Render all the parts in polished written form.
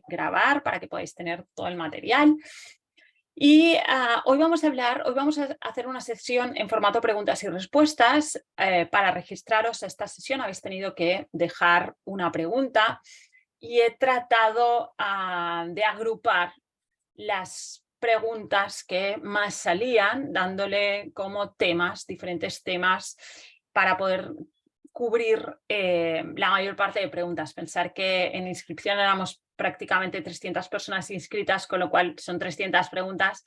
grabar para que podáis tener todo el material. Y hoy vamos a hacer una sesión en formato preguntas y respuestas. Para registraros a esta sesión habéis tenido que dejar una pregunta y he tratado de agrupar las preguntas que más salían, dándole como temas, diferentes temas, para poder cubrir la mayor parte de preguntas. Pensar que en inscripción éramos prácticamente 300 personas inscritas, con lo cual son 300 preguntas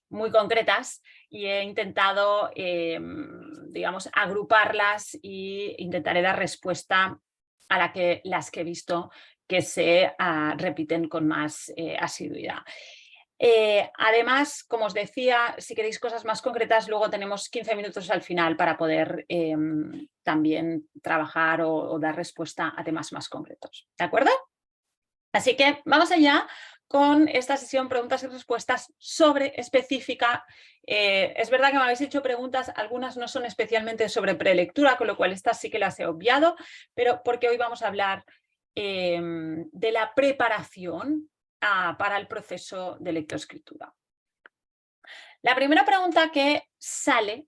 muy concretas y he intentado, digamos, agruparlas e intentaré dar respuesta a las que he visto que se repiten con más asiduidad. Además, como os decía, si queréis cosas más concretas, luego tenemos 15 minutos al final para poder también trabajar o dar respuesta a temas más concretos. ¿De acuerdo? Así que vamos allá con esta sesión preguntas y respuestas sobre específica. Es verdad que me habéis hecho preguntas, algunas no son especialmente sobre prelectura, con lo cual estas sí que las he obviado, pero porque hoy vamos a hablar de la preparación para el proceso de lectoescritura. La primera pregunta que sale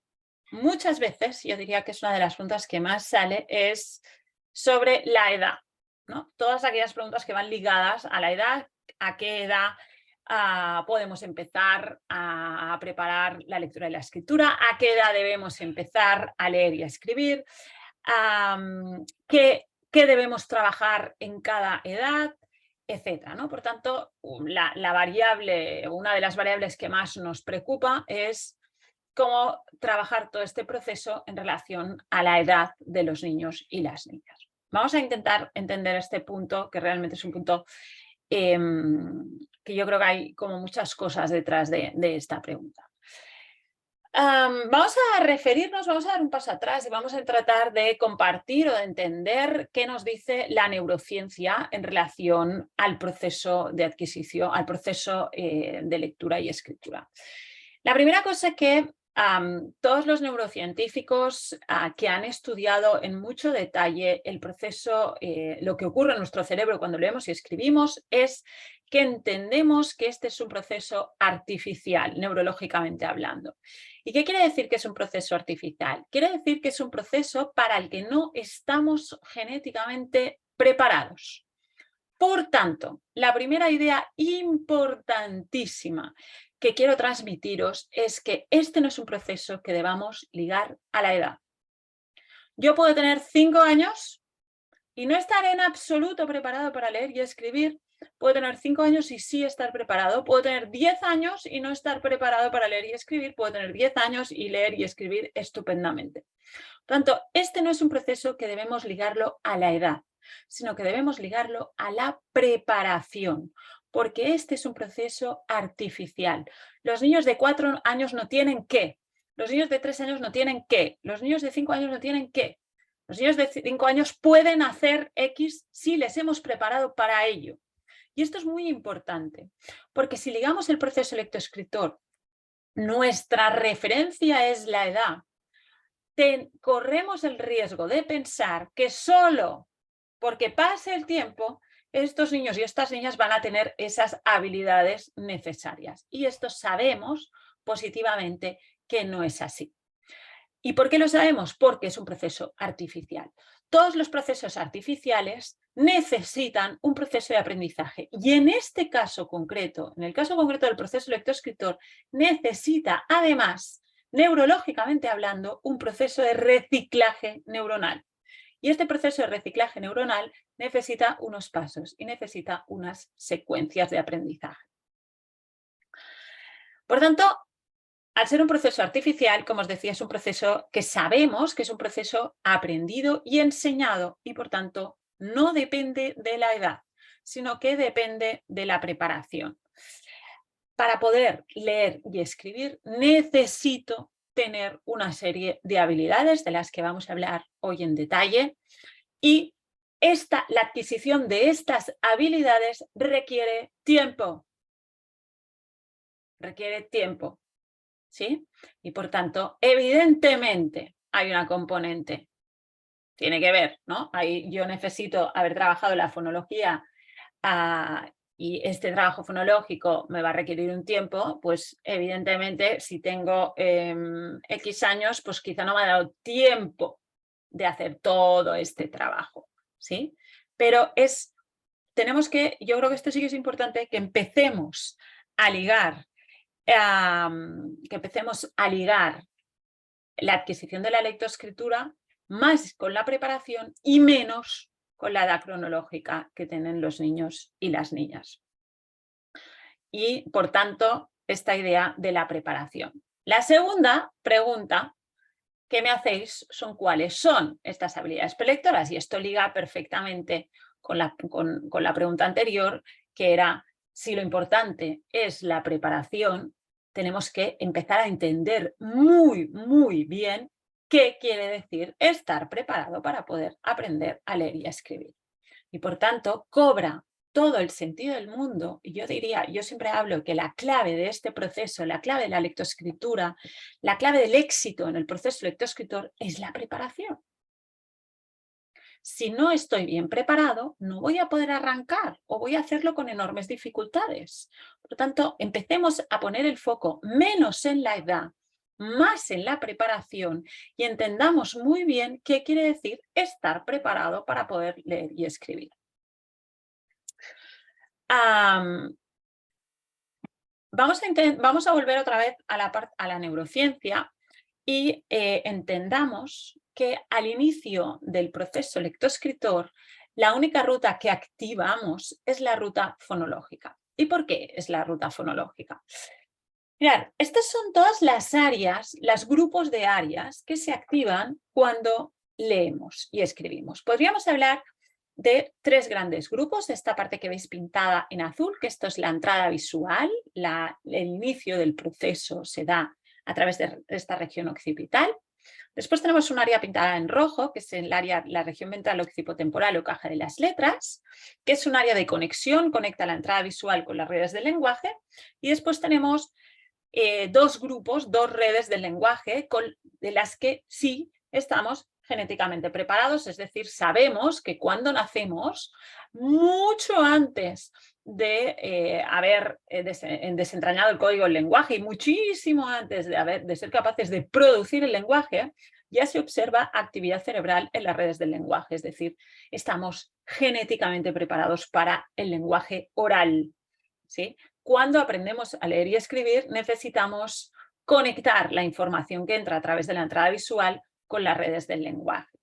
muchas veces, yo diría que es una de las preguntas que más sale, es sobre la edad, ¿no? Todas aquellas preguntas que van ligadas a la edad, a qué edad podemos empezar a preparar la lectura y la escritura, a qué edad debemos empezar a leer y a escribir, qué debemos trabajar en cada edad, etcétera, ¿no? Por tanto, la variable, una de las variables que más nos preocupa es cómo trabajar todo este proceso en relación a la edad de los niños y las niñas. Vamos a intentar entender este punto, que realmente es un punto que yo creo que hay como muchas cosas detrás de esta pregunta. Vamos a referirnos, vamos a dar un paso atrás y vamos a tratar de compartir o de entender qué nos dice la neurociencia en relación al proceso de adquisición, al proceso de lectura y escritura. La primera cosa que todos los neurocientíficos que han estudiado en mucho detalle el proceso, lo que ocurre en nuestro cerebro cuando leemos y escribimos, es que entendemos que este es un proceso artificial, neurológicamente hablando. ¿Y qué quiere decir que es un proceso artificial? Quiere decir que es un proceso para el que no estamos genéticamente preparados. Por tanto, la primera idea importantísima que quiero transmitiros es que este no es un proceso que debamos ligar a la edad. Yo puedo tener 5 años y no estar en absoluto preparado para leer y escribir. Puedo tener 5 años y sí estar preparado. Puedo tener 10 años y no estar preparado para leer y escribir. Puedo tener 10 años y leer y escribir estupendamente. Por tanto, este no es un proceso que debemos ligarlo a la edad, sino que debemos ligarlo a la preparación, porque este es un proceso artificial. Los niños de 4 años no tienen qué. Los niños de 3 años no tienen qué. Los niños de 5 años no tienen qué. Los niños de 5 años pueden hacer X si les hemos preparado para ello. Y esto es muy importante, porque si ligamos el proceso lectoescritor, nuestra referencia es la edad, corremos el riesgo de pensar que solo porque pase el tiempo, estos niños y estas niñas van a tener esas habilidades necesarias. Y esto sabemos positivamente que no es así. ¿Y por qué lo sabemos? Porque es un proceso artificial. Todos los procesos artificiales necesitan un proceso de aprendizaje. Y en este caso concreto, en el caso concreto del proceso lectoescritor, necesita además, neurológicamente hablando, un proceso de reciclaje neuronal. Y este proceso de reciclaje neuronal necesita unos pasos y necesita unas secuencias de aprendizaje. Por tanto, al ser un proceso artificial, como os decía, es un proceso que sabemos que es un proceso aprendido y enseñado y, por tanto, no depende de la edad, sino que depende de la preparación. Para poder leer y escribir, necesito tener una serie de habilidades de las que vamos a hablar hoy en detalle y la adquisición de estas habilidades requiere tiempo. Requiere tiempo. ¿Sí? Y por tanto, evidentemente hay una componente, tiene que ver, ¿no? Ahí yo necesito haber trabajado la fonología y este trabajo fonológico me va a requerir un tiempo, pues evidentemente si tengo X años, pues quizá no me ha dado tiempo de hacer todo este trabajo, ¿sí? Pero tenemos que, yo creo que esto sí que es importante, que empecemos a ligar, la adquisición de la lectoescritura más con la preparación y menos con la edad cronológica que tienen los niños y las niñas. Y, por tanto, esta idea de la preparación. La segunda pregunta que me hacéis son cuáles son estas habilidades prelectoras, y esto liga perfectamente con la pregunta anterior, que era si lo importante es la preparación, tenemos que empezar a entender muy, muy bien qué quiere decir estar preparado para poder aprender a leer y a escribir. Y por tanto, cobra todo el sentido del mundo. Y yo siempre hablo que la clave de este proceso, la clave de la lectoescritura, la clave del éxito en el proceso lectoescritor es la preparación. Si no estoy bien preparado, no voy a poder arrancar o voy a hacerlo con enormes dificultades. Por lo tanto, empecemos a poner el foco menos en la edad, más en la preparación y entendamos muy bien qué quiere decir estar preparado para poder leer y escribir. Vamos a volver otra vez a la neurociencia y entendamos que al inicio del proceso lectoescritor, la única ruta que activamos es la ruta fonológica. ¿Y por qué es la ruta fonológica? Mirad, estas son todas las áreas, los grupos de áreas que se activan cuando leemos y escribimos. Podríamos hablar de tres grandes grupos, esta parte que veis pintada en azul, que esto es la entrada visual, el inicio del proceso se da a través de esta región occipital. Después tenemos un área pintada en rojo, que es la región ventral occipotemporal o caja de las letras, que es un área de conexión, conecta la entrada visual con las redes del lenguaje. Y después tenemos dos grupos, dos redes del lenguaje de las que sí estamos genéticamente preparados, es decir, sabemos que cuando nacemos, mucho antes de haber desentrañado el código del lenguaje y muchísimo antes de ser capaces de producir el lenguaje, ya se observa actividad cerebral en las redes del lenguaje, es decir, estamos genéticamente preparados para el lenguaje oral, ¿sí? Cuando aprendemos a leer y escribir, necesitamos conectar la información que entra a través de la entrada visual con las redes del lenguaje.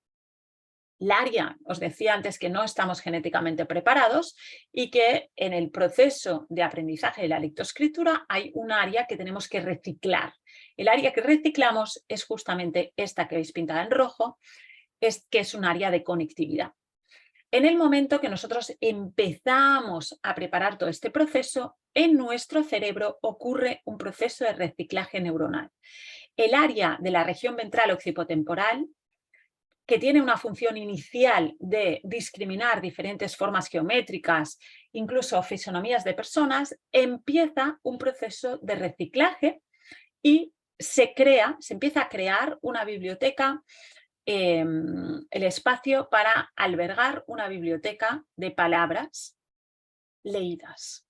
Laria, os decía antes que no estamos genéticamente preparados y que en el proceso de aprendizaje de la lectoescritura hay un área que tenemos que reciclar. El área que reciclamos es justamente esta que veis pintada en rojo, que es un área de conectividad. En el momento que nosotros empezamos a preparar todo este proceso, en nuestro cerebro ocurre un proceso de reciclaje neuronal. El área de la región ventral occipotemporal, que tiene una función inicial de discriminar diferentes formas geométricas, incluso fisonomías de personas, empieza un proceso de reciclaje y se empieza a crear una biblioteca, el espacio para albergar una biblioteca de palabras leídas.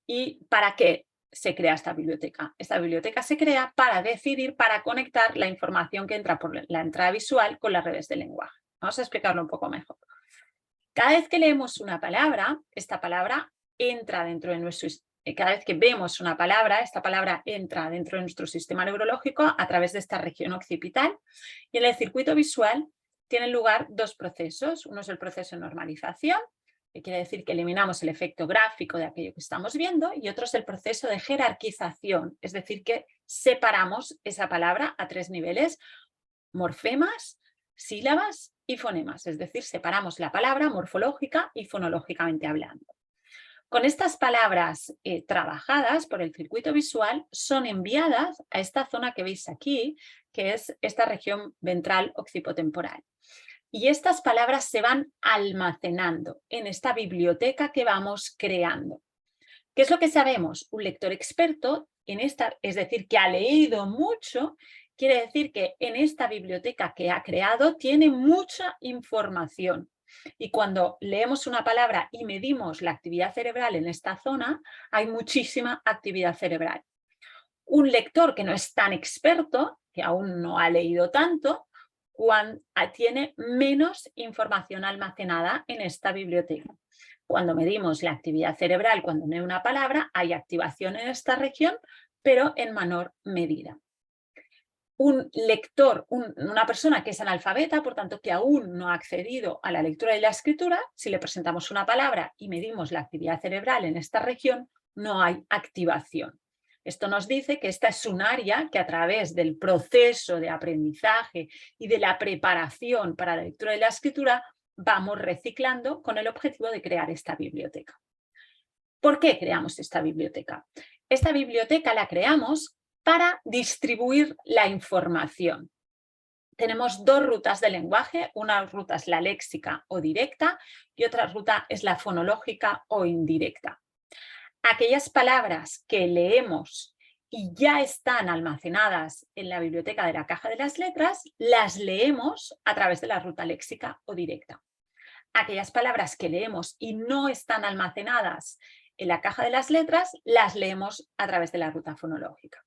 ¿Y para qué se crea esta biblioteca? Esta biblioteca se crea para conectar la información que entra por la entrada visual con las redes del lenguaje. Vamos a explicarlo un poco mejor. Cada vez que leemos una palabra, esta palabra entra dentro de nuestro sistema. Cada vez que vemos una palabra, esta palabra entra dentro de nuestro sistema neurológico a través de esta región occipital, y en el circuito visual tienen lugar dos procesos. Uno es el proceso de normalización, que quiere decir que eliminamos el efecto gráfico de aquello que estamos viendo, y otro es el proceso de jerarquización, es decir, que separamos esa palabra a tres niveles: morfemas, sílabas y fonemas, es decir, separamos la palabra morfológica y fonológicamente hablando. Con estas palabras trabajadas por el circuito visual, son enviadas a esta zona que veis aquí, que es esta región ventral occipotemporal. Y estas palabras se van almacenando en esta biblioteca que vamos creando. ¿Qué es lo que sabemos? Un lector experto, es decir, que ha leído mucho, quiere decir que en esta biblioteca que ha creado tiene mucha información. Y cuando leemos una palabra y medimos la actividad cerebral en esta zona, hay muchísima actividad cerebral. Un lector que no es tan experto, que aún no ha leído tanto, tiene menos información almacenada en esta biblioteca. Cuando medimos la actividad cerebral, cuando lee una palabra, hay activación en esta región, pero en menor medida. Un lector, una persona que es analfabeta, por tanto que aún no ha accedido a la lectura y la escritura, si le presentamos una palabra y medimos la actividad cerebral en esta región, no hay activación. Esto nos dice que esta es un área que a través del proceso de aprendizaje y de la preparación para la lectura y la escritura vamos reciclando con el objetivo de crear esta biblioteca. ¿Por qué creamos esta biblioteca? Esta biblioteca la creamos para distribuir la información. Tenemos dos rutas de lenguaje, una ruta es la léxica o directa y otra ruta es la fonológica o indirecta. Aquellas palabras que leemos y ya están almacenadas en la biblioteca de la caja de las letras, las leemos a través de la ruta léxica o directa. Aquellas palabras que leemos y no están almacenadas en la caja de las letras, las leemos a través de la ruta fonológica.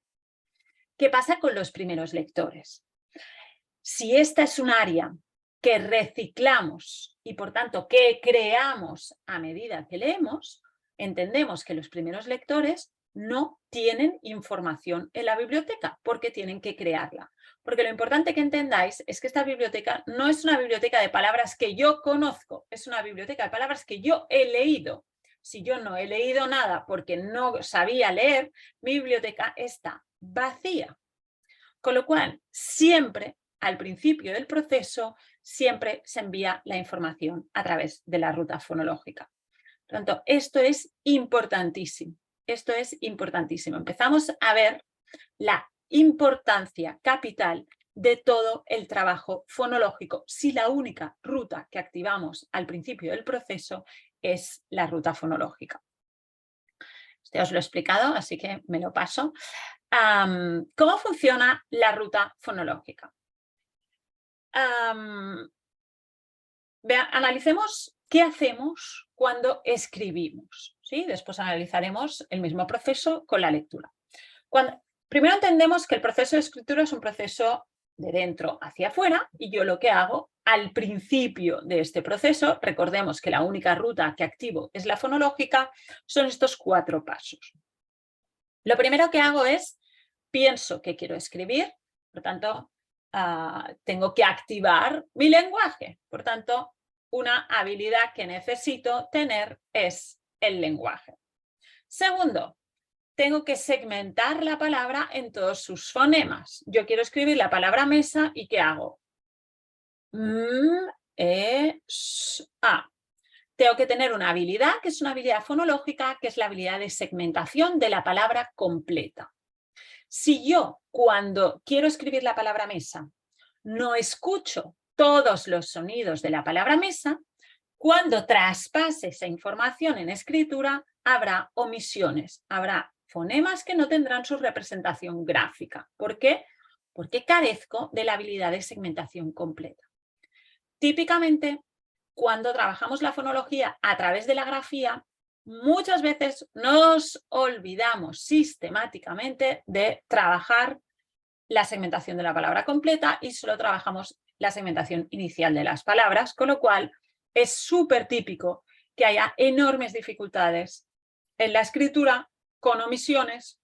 ¿Qué pasa con los primeros lectores? Si esta es un área que reciclamos y por tanto que creamos a medida que leemos, entendemos que los primeros lectores no tienen información en la biblioteca porque tienen que crearla. Porque lo importante que entendáis es que esta biblioteca no es una biblioteca de palabras que yo conozco, es una biblioteca de palabras que yo he leído. Si yo no he leído nada porque no sabía leer, mi biblioteca está vacía. Con lo cual, siempre al principio del proceso, siempre se envía la información a través de la ruta fonológica. Por lo tanto, esto es importantísimo. Esto es importantísimo. Empezamos a ver la importancia capital de todo el trabajo fonológico si la única ruta que activamos al principio del proceso es la ruta fonológica. Esto os lo he explicado, así que me lo paso. ¿Cómo funciona la ruta fonológica? Analicemos qué hacemos cuando escribimos, ¿sí? Después analizaremos el mismo proceso con la lectura. Primero entendemos que el proceso de escritura es un proceso de dentro hacia afuera y yo lo que hago al principio de este proceso, recordemos que la única ruta que activo es la fonológica, son estos 4 pasos. Lo primero que hago es, pienso que quiero escribir, por tanto, tengo que activar mi lenguaje. Por tanto, una habilidad que necesito tener es el lenguaje. Segundo, tengo que segmentar la palabra en todos sus fonemas. Yo quiero escribir la palabra mesa y ¿qué hago? Tengo que tener una habilidad, que es una habilidad fonológica, que es la habilidad de segmentación de la palabra completa. Si yo, cuando quiero escribir la palabra mesa, no escucho todos los sonidos de la palabra mesa, cuando traspase esa información en escritura, habrá omisiones, habrá fonemas que no tendrán su representación gráfica. ¿Por qué? Porque carezco de la habilidad de segmentación completa. Típicamente, cuando trabajamos la fonología a través de la grafía, muchas veces nos olvidamos sistemáticamente de trabajar la segmentación de la palabra completa y solo trabajamos la segmentación inicial de las palabras, con lo cual es súper típico que haya enormes dificultades en la escritura con omisiones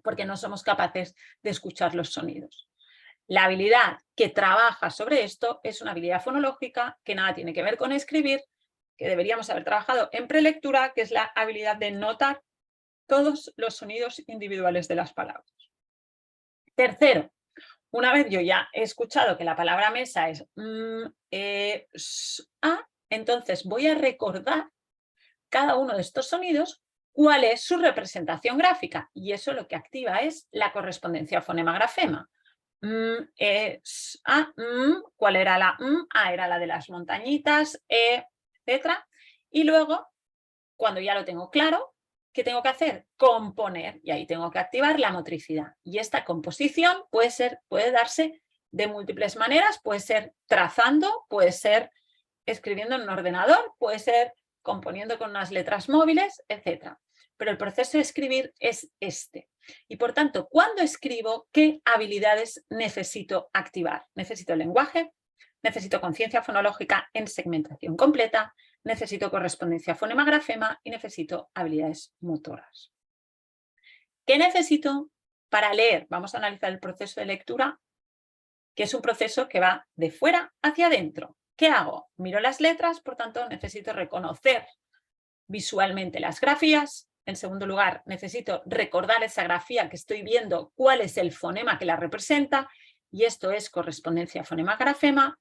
porque no somos capaces de escuchar los sonidos. La habilidad que trabaja sobre esto es una habilidad fonológica que nada tiene que ver con escribir, que deberíamos haber trabajado en prelectura, que es la habilidad de notar todos los sonidos individuales de las palabras. Tercero, una vez yo ya he escuchado que la palabra mesa es entonces voy a recordar cada uno de estos sonidos cuál es su representación gráfica y eso lo que activa es la correspondencia fonema-grafema. ¿Cuál era la era la de las montañitas, etc. Y luego, cuando ya lo tengo claro, ¿qué tengo que hacer? Componer, y ahí tengo que activar la motricidad. Y esta composición puede darse de múltiples maneras, puede ser trazando, puede ser escribiendo en un ordenador, puede ser componiendo con unas letras móviles, etc. Pero el proceso de escribir es este. Y por tanto, cuando escribo, ¿qué habilidades necesito activar? Necesito lenguaje, necesito conciencia fonológica en segmentación completa, necesito correspondencia fonema-grafema y necesito habilidades motoras. ¿Qué necesito para leer? Vamos a analizar el proceso de lectura, que es un proceso que va de fuera hacia adentro. ¿Qué hago? Miro las letras, por tanto, necesito reconocer visualmente las grafías. En segundo lugar, necesito recordar esa grafía que estoy viendo, cuál es el fonema que la representa, y esto es correspondencia fonema-grafema.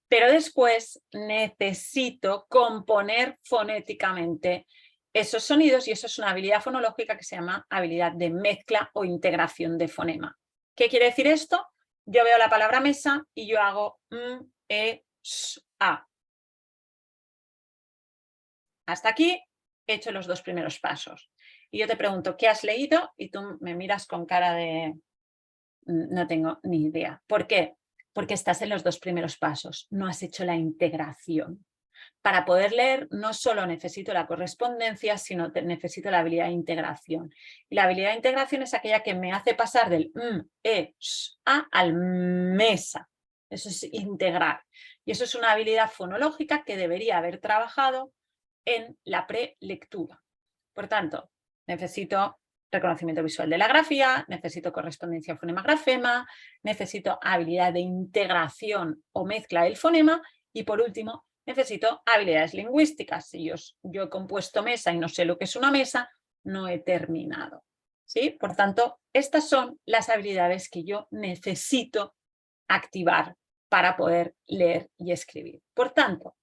Pero después necesito componer fonéticamente esos sonidos y eso es una habilidad fonológica que se llama habilidad de mezcla o integración de fonema. ¿Qué quiere decir esto? Yo veo la palabra mesa y yo hago a. Hasta aquí he hecho los dos primeros pasos. Y yo te pregunto, ¿qué has leído? Y tú me miras con cara de no tengo ni idea. ¿Por qué? Porque estás en los dos primeros pasos, no has hecho la integración. Para poder leer no solo necesito la correspondencia, sino necesito la habilidad de integración. Y la habilidad de integración es aquella que me hace pasar del a al mesa. Eso es integrar. Y eso es una habilidad fonológica que debería haber trabajado en la prelectura. Por tanto, necesito reconocimiento visual de la grafía, necesito correspondencia fonema-grafema, necesito habilidad de integración o mezcla del fonema y por último necesito habilidades lingüísticas. Si yo he compuesto mesa y no sé lo que es una mesa, no he terminado. ¿Sí? Por tanto, estas son las habilidades que yo necesito activar para poder leer y escribir. Por tanto,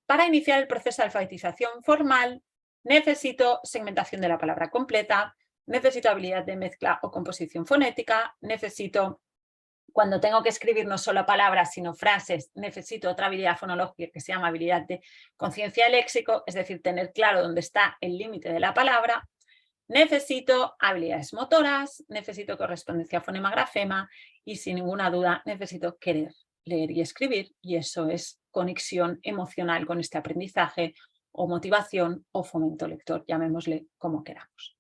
para iniciar el proceso de alfabetización formal, necesito segmentación de la palabra completa, necesito habilidad de mezcla o composición fonética, necesito, cuando tengo que escribir no solo palabras, sino frases, necesito otra habilidad fonológica que se llama habilidad de conciencia de léxico, es decir, tener claro dónde está el límite de la palabra. Necesito habilidades motoras, necesito correspondencia fonema-grafema y sin ninguna duda necesito querer leer y escribir y eso es conexión emocional con este aprendizaje o motivación o fomento lector, llamémosle como queramos.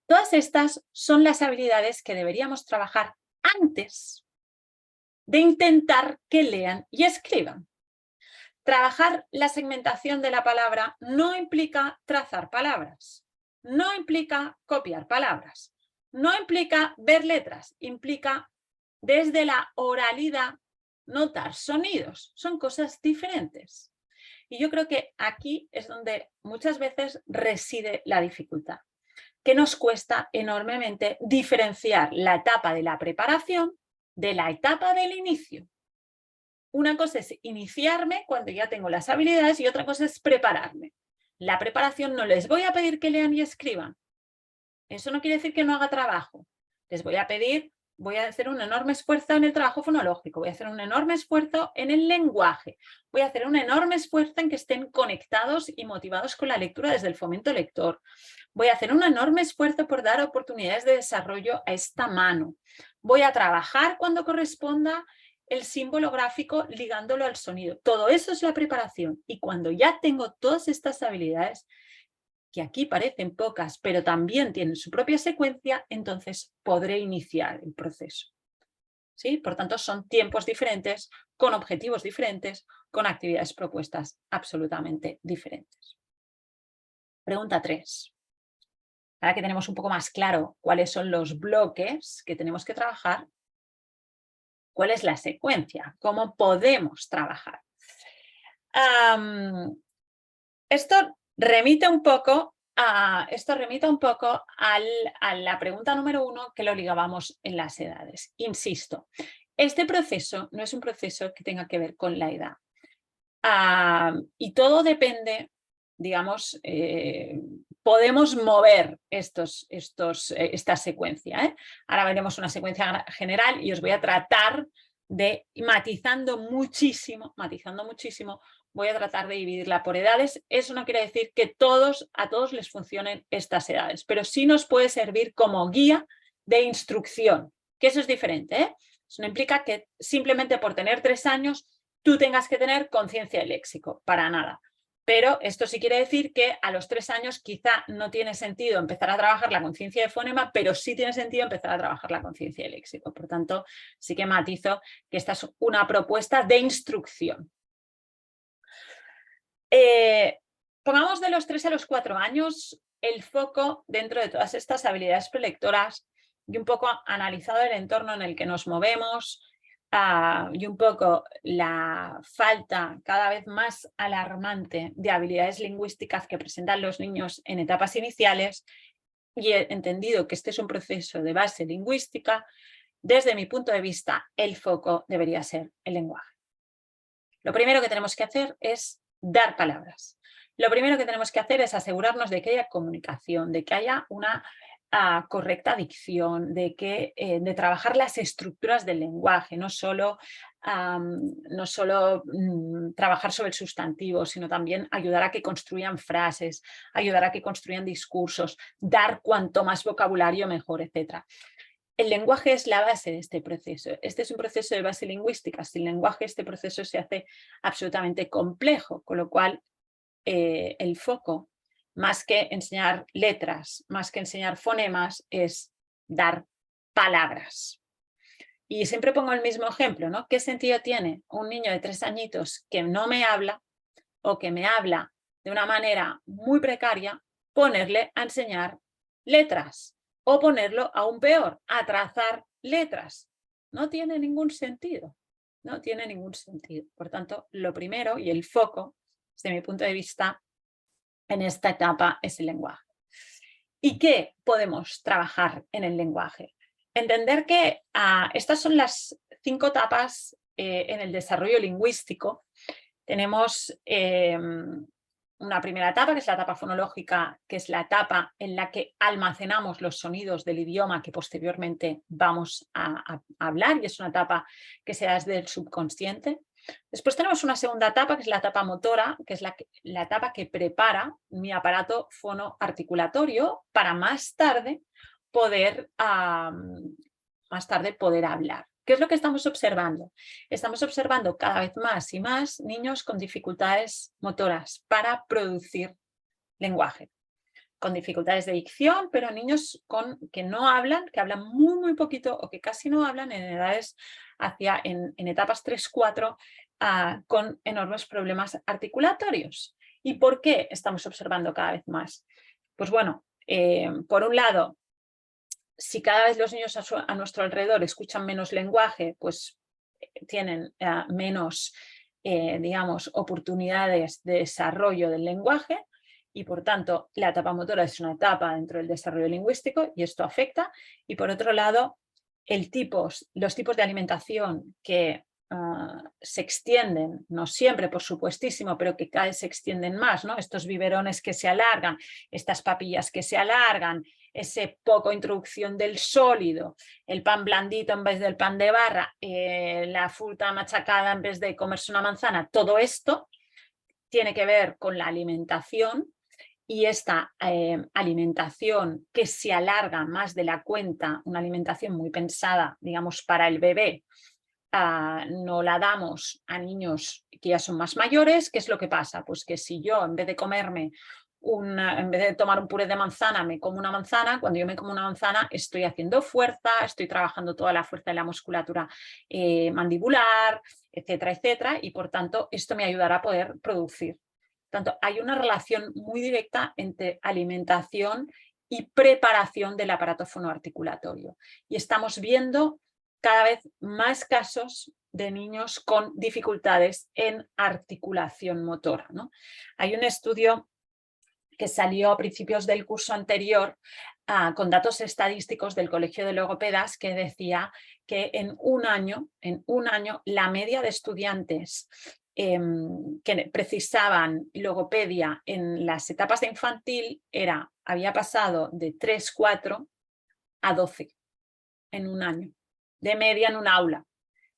Todas estas son las habilidades que deberíamos trabajar antes de intentar que lean y escriban. Trabajar la segmentación de la palabra no implica trazar palabras, no implica copiar palabras, no implica ver letras, implica desde la oralidad notar sonidos. Son cosas diferentes. Y yo creo que aquí es donde muchas veces reside la dificultad, que nos cuesta enormemente diferenciar la etapa de la preparación de la etapa del inicio. Una cosa es iniciarme cuando ya tengo las habilidades y otra cosa es prepararme. La preparación no les voy a pedir que lean y escriban. Eso no quiere decir que no haga trabajo. Les voy a pedir, voy a hacer un enorme esfuerzo en el trabajo fonológico, voy a hacer un enorme esfuerzo en el lenguaje, voy a hacer un enorme esfuerzo en que estén conectados y motivados con la lectura desde el fomento lector. Voy a hacer un enorme esfuerzo por dar oportunidades de desarrollo a esta mano. Voy a trabajar cuando corresponda el símbolo gráfico ligándolo al sonido. Todo eso es la preparación. Y cuando ya tengo todas estas habilidades, que aquí parecen pocas, pero también tienen su propia secuencia, entonces podré iniciar el proceso. ¿Sí? Por tanto, son tiempos diferentes, con objetivos diferentes, con actividades propuestas absolutamente diferentes. Pregunta 3. Ahora que tenemos un poco más claro cuáles son los bloques que tenemos que trabajar, ¿cuál es la secuencia? ¿Cómo podemos trabajar? Esto remite un poco a la pregunta número 1 que lo ligábamos en las edades. Insisto, este proceso no es un proceso que tenga que ver con la edad. Y todo depende, digamos, podemos mover esta secuencia. Ahora veremos una secuencia general y os voy a tratar de, matizando muchísimo, voy a tratar de dividirla por edades. Eso no quiere decir que a todos les funcionen estas edades, pero sí nos puede servir como guía de instrucción, que eso es diferente. Eso no implica que simplemente por tener 3 años tú tengas que tener conciencia del léxico, para nada. Pero esto sí quiere decir que a los 3 años quizá no tiene sentido empezar a trabajar la conciencia de fonema, pero sí tiene sentido empezar a trabajar la conciencia de léxico. Por tanto, sí que matizo que esta es una propuesta de instrucción. Pongamos de los 3 a los 4 años el foco dentro de todas estas habilidades prelectoras y un poco analizado el entorno en el que nos movemos, y un poco la falta cada vez más alarmante de habilidades lingüísticas que presentan los niños en etapas iniciales, y he entendido que este es un proceso de base lingüística. Desde mi punto de vista, el foco debería ser el lenguaje. Lo primero que tenemos que hacer es dar palabras. Lo primero que tenemos que hacer es asegurarnos de que haya comunicación, de que haya una correcta dicción, de trabajar las estructuras del lenguaje, no solo trabajar sobre el sustantivo, sino también ayudar a que construyan frases, ayudar a que construyan discursos, dar cuanto más vocabulario mejor, etc. El lenguaje es la base de este proceso. Este es un proceso de base lingüística. Sin lenguaje este proceso se hace absolutamente complejo, con lo cual el foco, más que enseñar letras, más que enseñar fonemas, es dar palabras. Y siempre pongo el mismo ejemplo, ¿no? ¿Qué sentido tiene un niño de 3 añitos que no me habla o que me habla de una manera muy precaria, ponerle a enseñar letras o ponerlo aún peor, a trazar letras? No tiene ningún sentido, no tiene ningún sentido. Por tanto, lo primero y el foco, desde mi punto de vista, en esta etapa es el lenguaje. ¿Y qué podemos trabajar en el lenguaje? Entender que estas son las 5 etapas en el desarrollo lingüístico. Tenemos una primera etapa, que es la etapa fonológica, que es la etapa en la que almacenamos los sonidos del idioma que posteriormente vamos a hablar, y es una etapa que se da desde el subconsciente. Después tenemos una segunda etapa, que es la etapa motora, que es la etapa que prepara mi aparato fonoarticulatorio para más tarde poder hablar. ¿Qué es lo que estamos observando? Estamos observando cada vez más y más niños con dificultades motoras para producir lenguaje, con dificultades de dicción, pero niños que no hablan, que hablan muy, muy poquito o que casi no hablan en edades en etapas 3-4, con enormes problemas articulatorios. ¿Y por qué estamos observando cada vez más? Pues bueno, por un lado, si cada vez los niños a nuestro alrededor escuchan menos lenguaje, pues tienen menos, digamos, oportunidades de desarrollo del lenguaje, y por tanto la etapa motora es una etapa dentro del desarrollo lingüístico y esto afecta. Y por otro lado, los tipos de alimentación que se extienden, no siempre por supuestísimo, pero que cada vez se extienden más, ¿no? Estos biberones que se alargan, estas papillas que se alargan, ese poco introducción del sólido, el pan blandito en vez del pan de barra, la fruta machacada en vez de comerse una manzana, todo esto tiene que ver con la alimentación, y esta alimentación que se alarga más de la cuenta, una alimentación muy pensada, digamos, para el bebé, no la damos a niños que ya son más mayores. ¿Qué es lo que pasa? Pues que si yo en vez de tomar un puré de manzana me como una manzana, cuando yo me como una manzana estoy haciendo fuerza, estoy trabajando toda la fuerza de la musculatura mandibular, etcétera, etcétera, y por tanto esto me ayudará a poder producir. Tanto hay una relación muy directa entre alimentación y preparación del aparato fonoarticulatorio, y estamos viendo cada vez más casos de niños con dificultades en articulación motora, ¿no? Hay un estudio que salió a principios del curso anterior con datos estadísticos del Colegio de Logopedas, que decía que en un año la media de estudiantes que precisaban logopedia en las etapas de infantil había pasado de 3-4 a 12 en un año, de media en un aula.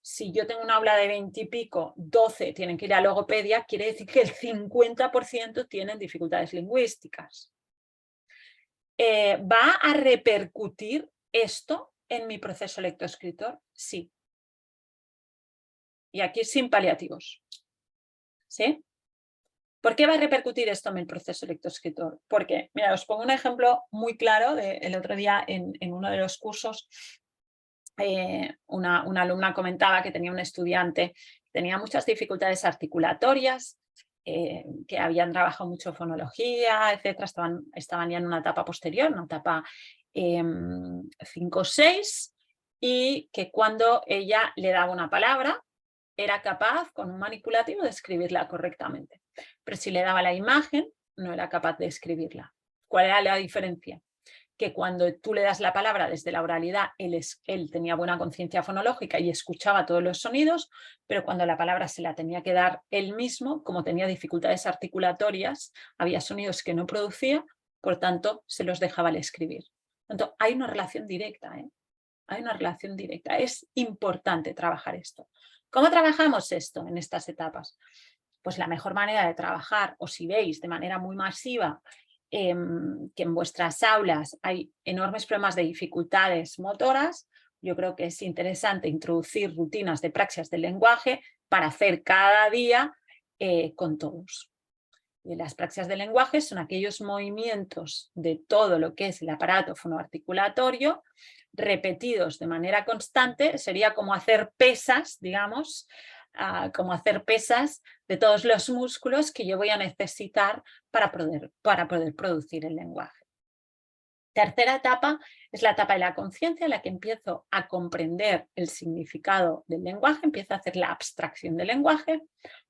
Si yo tengo un aula de 20 y pico, 12 tienen que ir a logopedia, quiere decir que el 50% tienen dificultades lingüísticas. ¿Va a repercutir esto en mi proceso lectoescritor? Sí. Y aquí sin paliativos. ¿Sí? ¿Por qué va a repercutir esto en el proceso lectoescritor? Porque, mira, os pongo un ejemplo muy claro el otro día en uno de los cursos. Una alumna comentaba que tenía un estudiante que tenía muchas dificultades articulatorias, que habían trabajado mucho fonología, etcétera, estaban ya en una etapa posterior, una etapa 5 o 6, y que cuando ella le daba una palabra, era capaz, con un manipulativo, de escribirla correctamente. Pero si le daba la imagen, no era capaz de escribirla. ¿Cuál era la diferencia? Que cuando tú le das la palabra desde la oralidad, él tenía buena conciencia fonológica y escuchaba todos los sonidos, pero cuando la palabra se la tenía que dar él mismo, como tenía dificultades articulatorias, había sonidos que no producía, por tanto, se los dejaba al escribir. Por tanto, hay una relación directa, ¿eh? Hay una relación directa. Es importante trabajar esto. ¿Cómo trabajamos esto en estas etapas? Pues la mejor manera de trabajar, o si veis de manera muy masiva, que en vuestras aulas hay enormes problemas de dificultades motoras, yo creo que es interesante introducir rutinas de praxis del lenguaje para hacer cada día con todos. Y las praxias del lenguaje son aquellos movimientos de todo lo que es el aparato fonoarticulatorio repetidos de manera constante. Sería como hacer pesas, digamos, como hacer pesas de todos los músculos que yo voy a necesitar para poder producir el lenguaje. Tercera etapa es la etapa de la conciencia, en la que empiezo a comprender el significado del lenguaje, empiezo a hacer la abstracción del lenguaje.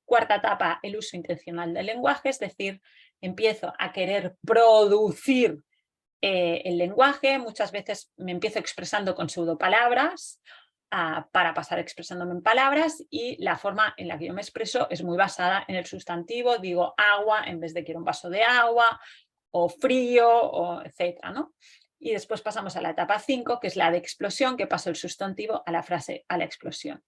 Cuarta etapa, el uso intencional del lenguaje, es decir, empiezo a querer producir el lenguaje. Muchas veces me empiezo expresando con pseudopalabras para pasar expresándome en palabras, y la forma en la que yo me expreso es muy basada en el sustantivo. Digo agua en vez de quiero un vaso de agua, o frío, o etcétera, ¿no? Y después pasamos a la etapa 5, que es la de explosión, que paso el sustantivo a la frase, a la explosión.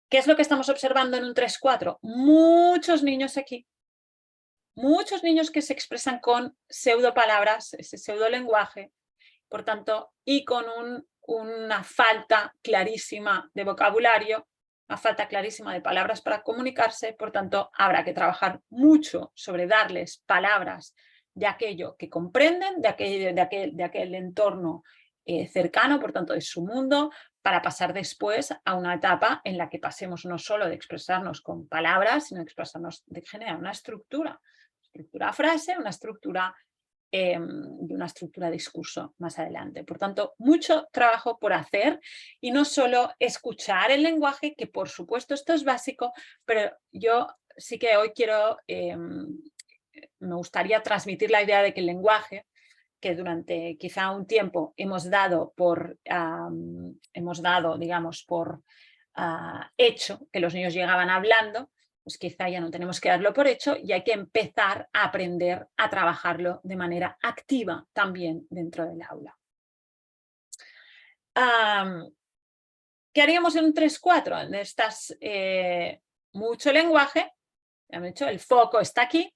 ¿Qué es lo que estamos observando en un 3-4? Muchos niños aquí. Muchos niños que se expresan con pseudopalabras, ese pseudolenguaje, por tanto, y con una falta clarísima de vocabulario, una falta clarísima de palabras para comunicarse. Por tanto, habrá que trabajar mucho sobre darles palabras de aquello que comprenden, de aquel entorno cercano, por tanto, de su mundo, para pasar después a una etapa en la que pasemos no solo de expresarnos con palabras, sino de expresarnos, de generar una estructura frase, una estructura y una estructura de discurso más adelante. Por tanto, mucho trabajo por hacer, y no solo escuchar el lenguaje, que por supuesto esto es básico, pero yo sí que hoy me gustaría transmitir la idea de que el lenguaje, que durante quizá un tiempo hemos dado, digamos, por hecho que los niños llegaban hablando, pues quizá ya no tenemos que darlo por hecho y hay que empezar a aprender a trabajarlo de manera activa también dentro del aula. ¿Qué haríamos en un 3-4? En estas, mucho lenguaje, ya me he dicho, el foco está aquí.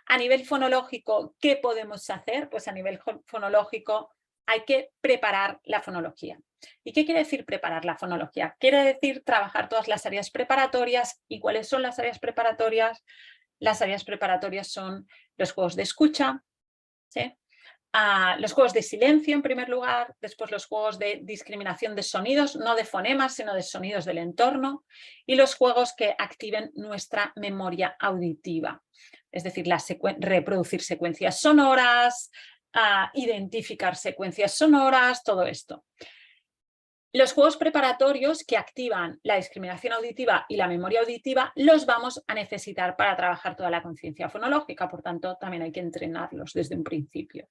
A nivel fonológico, ¿qué podemos hacer? Pues a nivel fonológico hay que preparar la fonología. ¿Y qué quiere decir preparar la fonología? Quiere decir trabajar todas las áreas preparatorias. ¿Y cuáles son las áreas preparatorias? Las áreas preparatorias son los juegos de escucha, ¿sí? Los juegos de silencio en primer lugar, después los juegos de discriminación de sonidos, no de fonemas, sino de sonidos del entorno, y los juegos que activen nuestra memoria auditiva, es decir, reproducir secuencias sonoras, identificar secuencias sonoras, todo esto. Los juegos preparatorios que activan la discriminación auditiva y la memoria auditiva los vamos a necesitar para trabajar toda la conciencia fonológica, por tanto, también hay que entrenarlos desde un principio.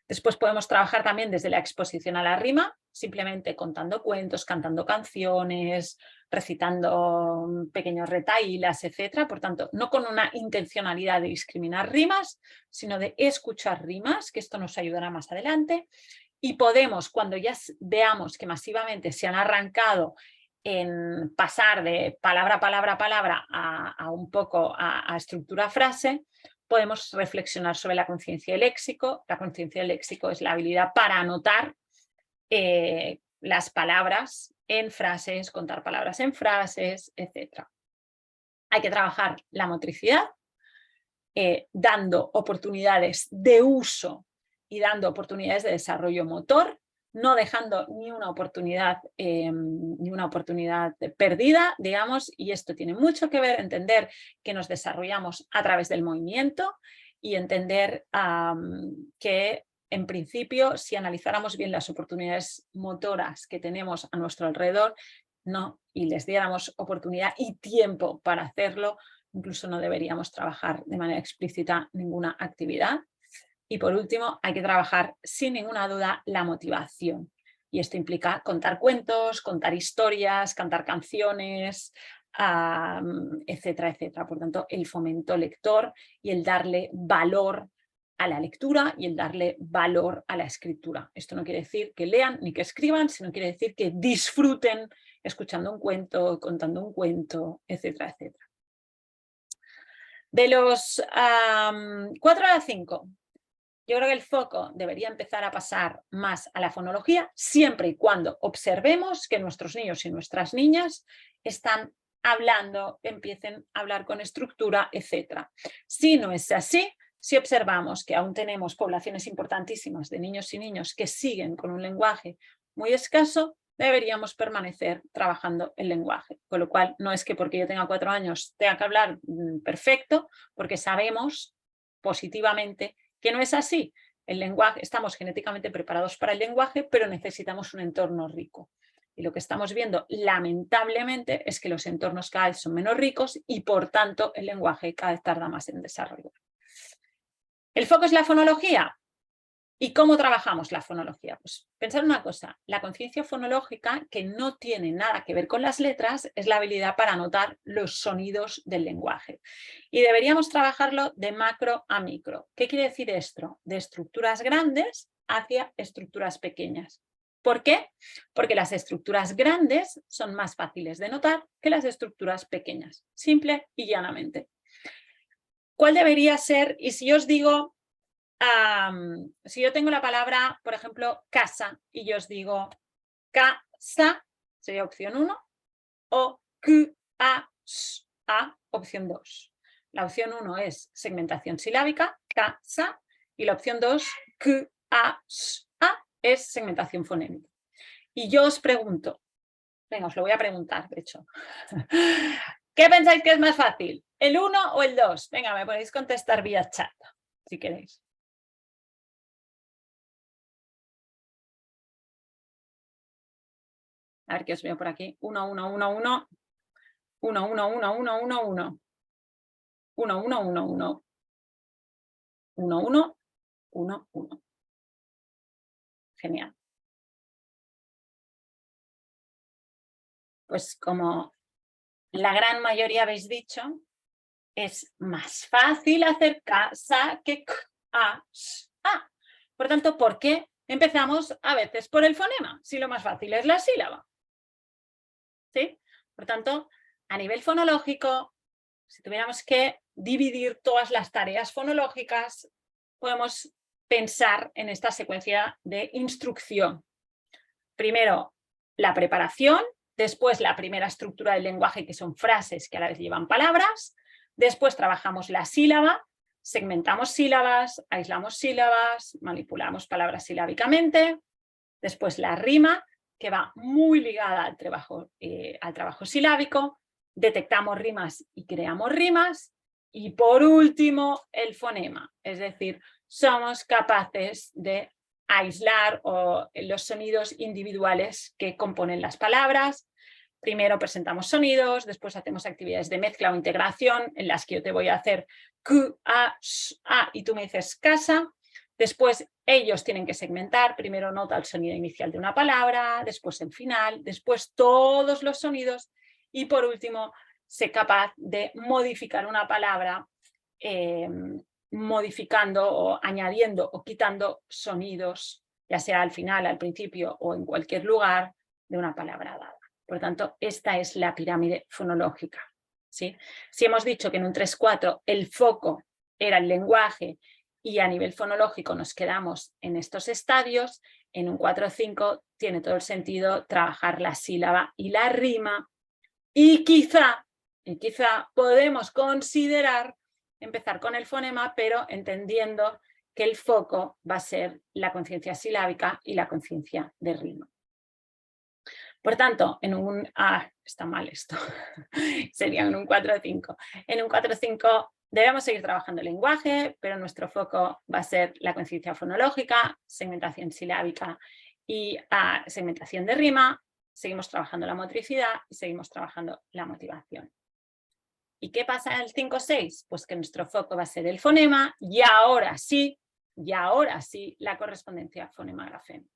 Después podemos trabajar también desde la exposición a la rima, simplemente contando cuentos, cantando canciones, recitando pequeños retahílas, etc. Por tanto, no con una intencionalidad de discriminar rimas, sino de escuchar rimas, que esto nos ayudará más adelante. Y podemos, cuando ya veamos que masivamente se han arrancado en pasar de palabra a palabra a un poco a estructura frase, podemos reflexionar sobre la conciencia del léxico. La conciencia del léxico es la habilidad para anotar las palabras en frases, contar palabras en frases, etc. Hay que trabajar la motricidad, dando oportunidades de uso y dando oportunidades de desarrollo motor, no dejando ni una oportunidad perdida, digamos, y esto tiene mucho que ver, entender que nos desarrollamos a través del movimiento y entender que, en principio, si analizáramos bien las oportunidades motoras que tenemos a nuestro alrededor, y les diéramos oportunidad y tiempo para hacerlo, incluso no deberíamos trabajar de manera explícita ninguna actividad. Y por último, hay que trabajar sin ninguna duda la motivación. Y esto implica contar cuentos, contar historias, cantar canciones, etcétera, etcétera. Por tanto, el fomento lector y el darle valor a la lectura y el darle valor a la escritura. Esto no quiere decir que lean ni que escriban, sino quiere decir que disfruten escuchando un cuento, contando un cuento, etcétera, etcétera. De los 4 a 5, yo creo que el foco debería empezar a pasar más a la fonología, siempre y cuando observemos que nuestros niños y nuestras niñas están hablando, empiecen a hablar con estructura, etc. Si no es así, si observamos que aún tenemos poblaciones importantísimas de niños y niñas que siguen con un lenguaje muy escaso, deberíamos permanecer trabajando el lenguaje. Con lo cual, no es que porque yo tenga 4 años tenga que hablar perfecto, porque sabemos positivamente que no es así. El lenguaje, estamos genéticamente preparados para el lenguaje, pero necesitamos un entorno rico. Y lo que estamos viendo, lamentablemente, es que los entornos cada vez son menos ricos y, por tanto, el lenguaje cada vez tarda más en desarrollar. ¿El foco es la fonología? ¿Y cómo trabajamos la fonología? Pues pensar una cosa, la conciencia fonológica, que no tiene nada que ver con las letras, es la habilidad para notar los sonidos del lenguaje. Y deberíamos trabajarlo de macro a micro. ¿Qué quiere decir esto? De estructuras grandes hacia estructuras pequeñas. ¿Por qué? Porque las estructuras grandes son más fáciles de notar que las estructuras pequeñas, simple y llanamente. ¿Cuál debería ser? Y si yo os digo, si yo tengo la palabra, por ejemplo, casa, y yo os digo casa, sería opción 1, o a, opción 2. La opción 1 es segmentación silábica, casa, y la opción 2, a, es segmentación fonémica. Y yo os pregunto, venga, os lo voy a preguntar, de hecho. ¿Qué pensáis que es más fácil? ¿El 1 o el 2? Venga, me podéis contestar vía chat, si queréis. A ver qué os veo por aquí. 1, 1, 1, 1. 1, 1, 1, 1, 1, 1. 1, 1, 1, 1. 1, 1, 1, 1. Genial. Pues como la gran mayoría habéis dicho, es más fácil hacer casa que a. Por tanto, ¿por qué empezamos a veces por el fonema? Si lo más fácil es la sílaba. ¿Sí? Por tanto, a nivel fonológico, si tuviéramos que dividir todas las tareas fonológicas, podemos pensar en esta secuencia de instrucción. Primero, la preparación, después la primera estructura del lenguaje, que son frases que a la vez llevan palabras, después trabajamos la sílaba, segmentamos sílabas, aislamos sílabas, manipulamos palabras silábicamente, después la rima, que va muy ligada al trabajo silábico, detectamos rimas y creamos rimas, y por último el fonema, es decir, somos capaces de aislar los sonidos individuales que componen las palabras. Primero presentamos sonidos, después hacemos actividades de mezcla o integración en las que yo te voy a hacer a, y tú me dices casa. Después ellos tienen que segmentar, primero nota el sonido inicial de una palabra, después el final, después todos los sonidos y por último sé capaz de modificar una palabra modificando o añadiendo o quitando sonidos, ya sea al final, al principio o en cualquier lugar de una palabra dada. Por tanto, esta es la pirámide fonológica, ¿sí? Si hemos dicho que en un 3-4 el foco era el lenguaje y a nivel fonológico nos quedamos en estos estadios, en un 4-5 tiene todo el sentido trabajar la sílaba y la rima y quizá podemos considerar empezar con el fonema, pero entendiendo que el foco va a ser la conciencia silábica y la conciencia de rima. Por tanto, en un... está mal esto. Sería en un 4-5. En un 4-5 debemos seguir trabajando el lenguaje, pero nuestro foco va a ser la conciencia fonológica, segmentación silábica y segmentación de rima. Seguimos trabajando la motricidad y seguimos trabajando la motivación. ¿Y qué pasa en el 5-6? Pues que nuestro foco va a ser el fonema y ahora sí, la correspondencia fonema-grafema.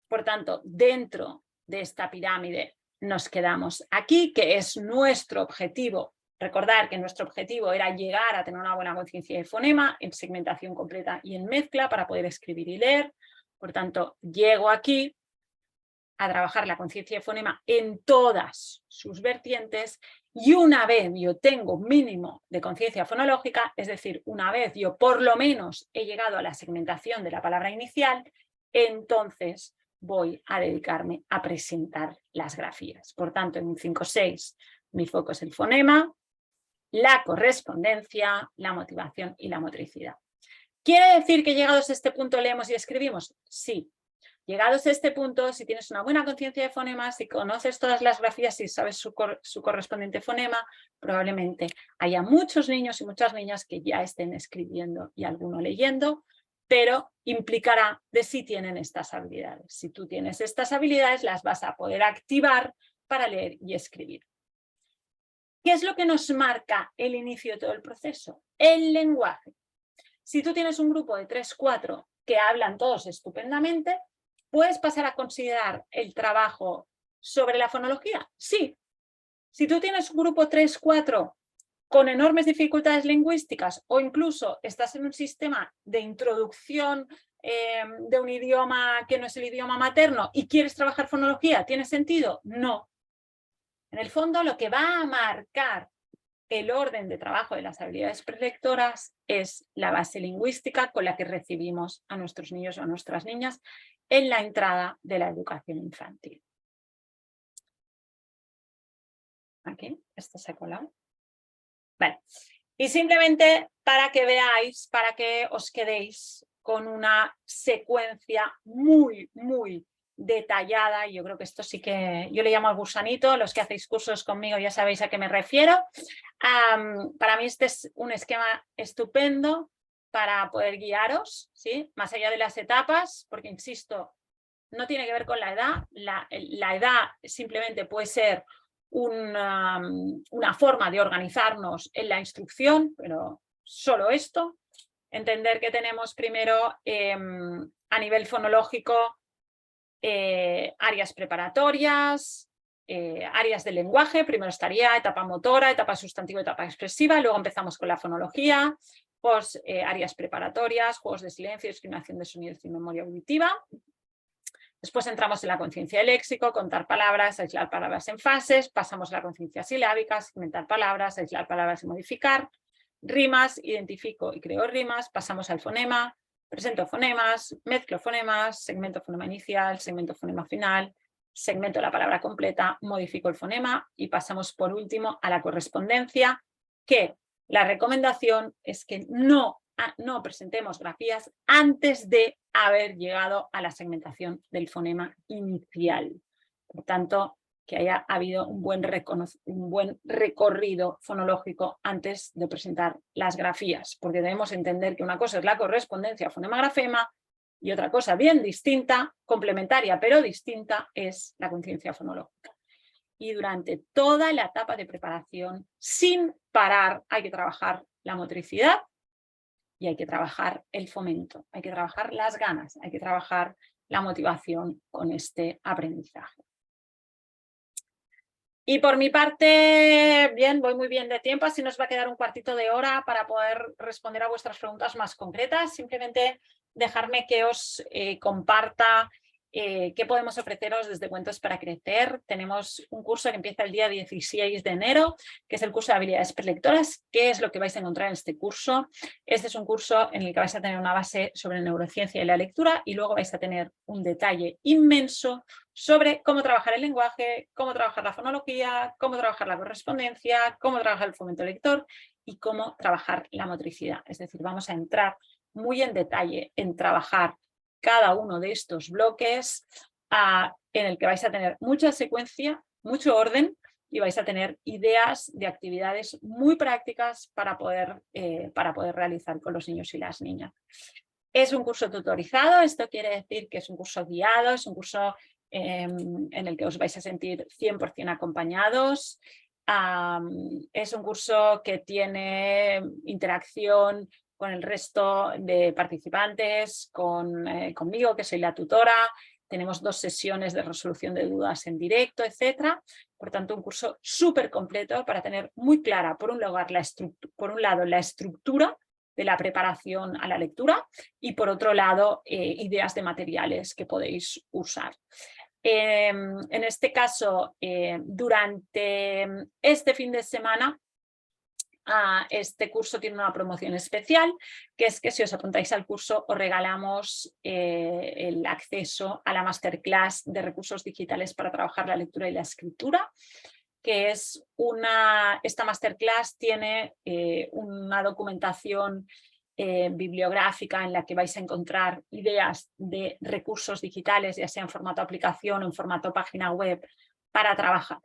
Por tanto, dentro de esta pirámide nos quedamos aquí, que es nuestro objetivo. Recordar que nuestro objetivo era llegar a tener una buena conciencia de fonema en segmentación completa y en mezcla para poder escribir y leer. Por tanto, llego aquí a trabajar la conciencia de fonema en todas sus vertientes y una vez yo tengo un mínimo de conciencia fonológica, es decir, una vez yo por lo menos he llegado a la segmentación de la palabra inicial, entonces voy a dedicarme a presentar las grafías. Por tanto, en un 5-6 mi foco es el fonema, la correspondencia, la motivación y la motricidad. ¿Quiere decir que llegados a este punto leemos y escribimos? Sí. Llegados a este punto, si tienes una buena conciencia de fonemas, si conoces todas las grafías y sabes su correspondiente fonema, probablemente haya muchos niños y muchas niñas que ya estén escribiendo y alguno leyendo, pero implicará de si tienen estas habilidades. Si tú tienes estas habilidades, las vas a poder activar para leer y escribir. ¿Qué es lo que nos marca el inicio de todo el proceso? El lenguaje. Si tú tienes un grupo de 3-4 que hablan todos estupendamente, ¿puedes pasar a considerar el trabajo sobre la fonología? Sí. Si tú tienes un grupo 3-4 con enormes dificultades lingüísticas o incluso estás en un sistema de introducción de un idioma que no es el idioma materno y quieres trabajar fonología, ¿tiene sentido? No. En el fondo, lo que va a marcar el orden de trabajo de las habilidades prelectoras es la base lingüística con la que recibimos a nuestros niños o a nuestras niñas en la entrada de la educación infantil. Aquí, esto se ha colado. Vale. Y simplemente para que veáis, para que os quedéis con una secuencia muy, muy detallada, y yo creo que esto sí que, yo le llamo al gusanito, los que hacéis cursos conmigo ya sabéis a qué me refiero. Para mí este es un esquema estupendo para poder guiaros, ¿sí? Más allá de las etapas, porque insisto, no tiene que ver con la edad, la edad simplemente puede ser una forma de organizarnos en la instrucción, pero solo esto. Entender que tenemos primero a nivel fonológico áreas preparatorias, áreas del lenguaje, primero estaría etapa motora, etapa sustantivo, etapa expresiva, luego empezamos con la fonología, pues áreas preparatorias, juegos de silencio, discriminación de sonidos y memoria auditiva. Después entramos en la conciencia del léxico, contar palabras, aislar palabras en fases, pasamos a la conciencia silábica, segmentar palabras, aislar palabras y modificar, rimas, identifico y creo rimas, pasamos al fonema, presento fonemas, mezclo fonemas, segmento fonema inicial, segmento fonema final, segmento la palabra completa, modifico el fonema y pasamos por último a la correspondencia, que la recomendación es que no presentemos grafías antes de haber llegado a la segmentación del fonema inicial. Por tanto, que haya habido un buen recorrido fonológico antes de presentar las grafías, porque debemos entender que una cosa es la correspondencia fonema-grafema y otra cosa bien distinta, complementaria pero distinta, es la conciencia fonológica. Y durante toda la etapa de preparación, sin parar, hay que trabajar la motricidad y hay que trabajar el fomento, hay que trabajar las ganas, hay que trabajar la motivación con este aprendizaje. Y por mi parte, bien, voy muy bien de tiempo, así nos va a quedar un cuartito de hora para poder responder a vuestras preguntas más concretas. Simplemente dejarme que os comparta ¿Qué podemos ofreceros desde Cuentos para Crecer? Tenemos un curso que empieza el día 16 de enero, que es el curso de habilidades prelectoras. ¿Qué es lo que vais a encontrar en este curso? Este es un curso en el que vais a tener una base sobre neurociencia y la lectura y luego vais a tener un detalle inmenso sobre cómo trabajar el lenguaje, cómo trabajar la fonología, cómo trabajar la correspondencia, cómo trabajar el fomento lector y cómo trabajar la motricidad. Es decir, vamos a entrar muy en detalle en trabajar cada uno de estos bloques en el que vais a tener mucha secuencia, mucho orden y vais a tener ideas de actividades muy prácticas para poder realizar con los niños y las niñas. Es un curso tutorizado, esto quiere decir que es un curso guiado, es un curso en el que os vais a sentir 100% acompañados. Es un curso que tiene interacción con el resto de participantes, conmigo, que soy la tutora. Tenemos 2 sesiones de resolución de dudas en directo, etc. Por tanto, un curso súper completo para tener muy clara, por un lado, la estructura de la preparación a la lectura y, por otro lado, ideas de materiales que podéis usar. En este caso, durante este fin de semana, este curso tiene una promoción especial, que es que si os apuntáis al curso os regalamos el acceso a la masterclass de recursos digitales para trabajar la lectura y la escritura, que es esta masterclass tiene una documentación bibliográfica en la que vais a encontrar ideas de recursos digitales, ya sea en formato aplicación o en formato página web, para trabajar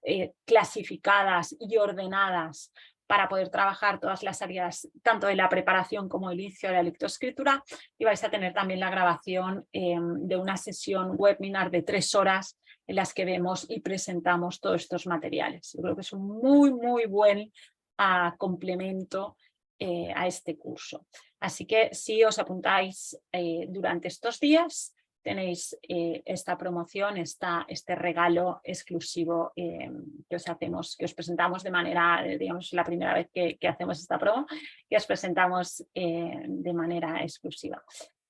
clasificadas y ordenadas para poder trabajar todas las áreas, tanto de la preparación como el inicio de la lectoescritura, y vais a tener también la grabación de una sesión webinar de 3 horas en las que vemos y presentamos todos estos materiales. Yo creo que es un muy buen complemento a este curso. Así que si os apuntáis durante estos días, tenéis esta promoción, este regalo exclusivo que os presentamos de manera, digamos, la primera vez que hacemos esta promo, que os presentamos de manera exclusiva.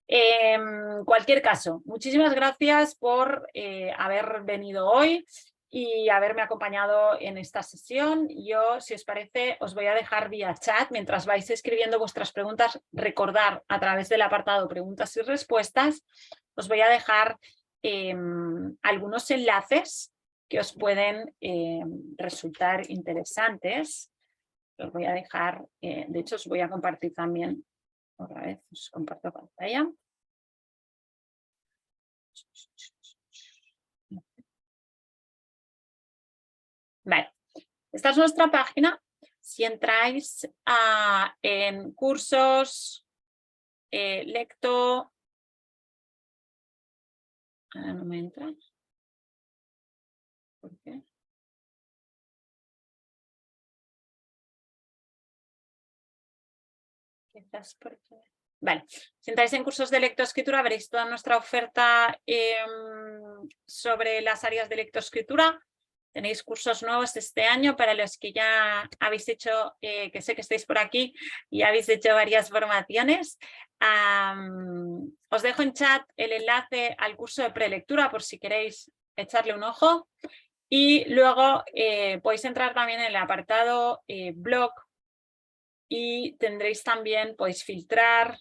En cualquier caso, muchísimas gracias por haber venido hoy y haberme acompañado en esta sesión. Yo, si os parece, os voy a dejar vía chat, mientras vais escribiendo vuestras preguntas, recordar a través del apartado preguntas y respuestas, os voy a dejar algunos enlaces que os pueden resultar interesantes. Os voy a dejar, de hecho os voy a compartir también, otra vez os comparto pantalla. Vale, esta es nuestra página. Si entráis en cursos, lecto... Ahora no me entra. ¿Por qué? Quizás porque... Vale, si entráis en cursos de lectoescritura veréis toda nuestra oferta sobre las áreas de lectoescritura. Tenéis cursos nuevos este año para los que ya habéis hecho, que sé que estáis por aquí y habéis hecho varias formaciones. Os dejo en chat el enlace al curso de prelectura por si queréis echarle un ojo. Y luego podéis entrar también en el apartado blog y tendréis también, podéis filtrar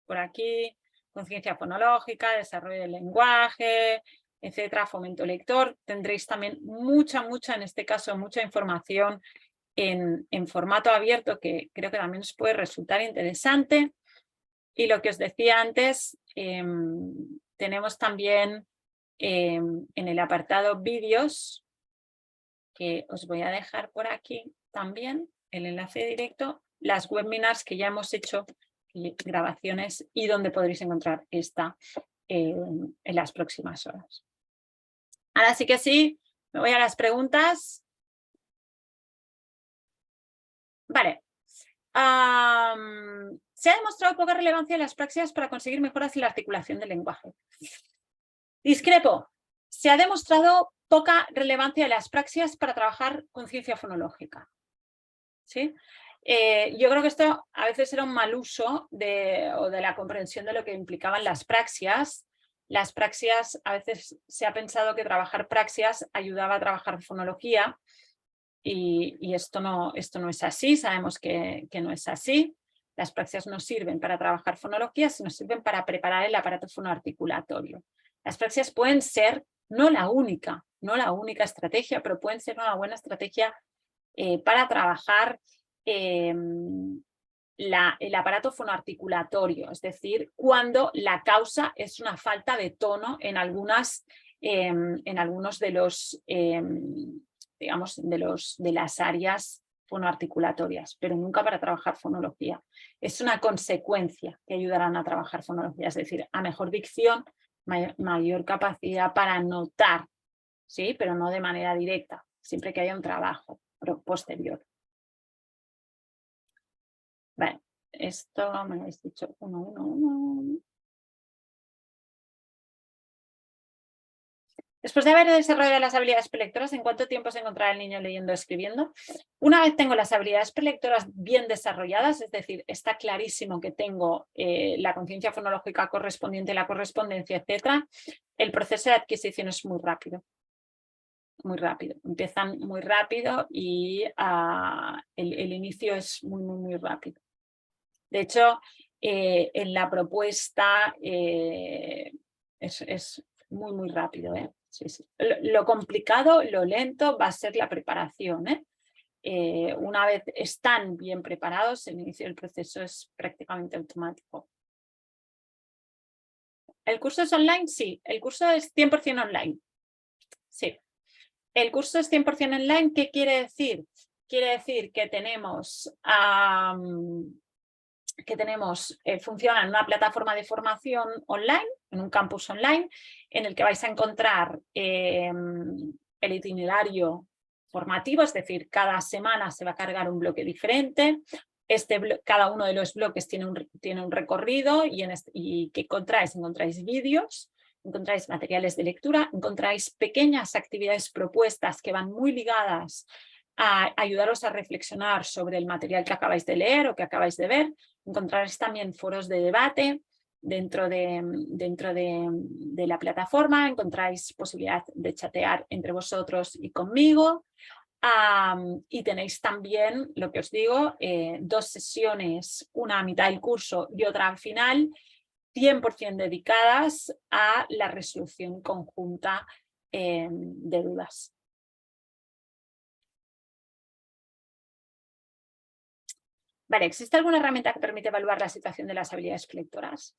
por aquí, conciencia fonológica, desarrollo del lenguaje, etcétera, fomento lector. Tendréis también mucha, en este caso, mucha información en formato abierto que creo que también os puede resultar interesante. Y lo que os decía antes, tenemos también en el apartado vídeos, que os voy a dejar por aquí también, el enlace directo, las webinars que ya hemos hecho, grabaciones, y donde podréis encontrar esta en las próximas horas. Ahora sí que sí, me voy a las preguntas. Vale. Se ha demostrado poca relevancia en las praxias para conseguir mejoras en la articulación del lenguaje. Discrepo. Se ha demostrado poca relevancia en las praxias para trabajar conciencia fonológica. ¿Sí? Yo creo que esto a veces era un mal uso de la comprensión de lo que implicaban las praxias. las praxias, a veces se ha pensado que trabajar praxias ayudaba a trabajar fonología y esto no es así, sabemos que no es así. Las praxias no sirven para trabajar fonología, sino sirven para preparar el aparato fonoarticulatorio. Las praxias pueden ser no la única estrategia, pero pueden ser una buena estrategia para trabajar el aparato fonoarticulatorio, es decir, cuando la causa es una falta de tono en algunos de los, digamos, de las áreas fonoarticulatorias, pero nunca para trabajar fonología. Es una consecuencia que ayudarán a trabajar fonología, es decir, a mejor dicción, mayor capacidad para notar, ¿sí? Pero no de manera directa, siempre que haya un trabajo posterior. Vale, esto me lo habéis dicho 1, 1, 1. Después de haber desarrollado las habilidades prelectoras, ¿en cuánto tiempo se encontrará el niño leyendo o escribiendo? Una vez tengo las habilidades prelectoras bien desarrolladas, es decir, está clarísimo que tengo la conciencia fonológica correspondiente, la correspondencia, etc., el proceso de adquisición es muy rápido. Muy rápido. Empiezan muy rápido y el inicio es muy rápido. De hecho, en la propuesta es muy rápido. Sí, sí. Lo complicado, lo lento va a ser la preparación. Una vez están bien preparados, el inicio del proceso es prácticamente automático. ¿El curso es online? Sí. El curso es 100% online. Sí. El curso es 100% online. ¿Qué quiere decir? Quiere decir que tenemos... funciona en una plataforma de formación online, en un campus online, en el que vais a encontrar el itinerario formativo, es decir, cada semana se va a cargar un bloque diferente. Cada uno de los bloques tiene un recorrido y ¿qué encontráis? Encontráis vídeos, encontráis materiales de lectura, encontráis pequeñas actividades propuestas que van muy ligadas a ayudaros a reflexionar sobre el material que acabáis de leer o que acabáis de ver. Encontraréis también foros de debate dentro de la plataforma, encontráis posibilidad de chatear entre vosotros y conmigo. Y tenéis también, lo que os digo, 2 sesiones, una a mitad del curso y otra al final, 100% dedicadas a la resolución conjunta de dudas. Vale, ¿existe alguna herramienta que permite evaluar la situación de las habilidades lectoras?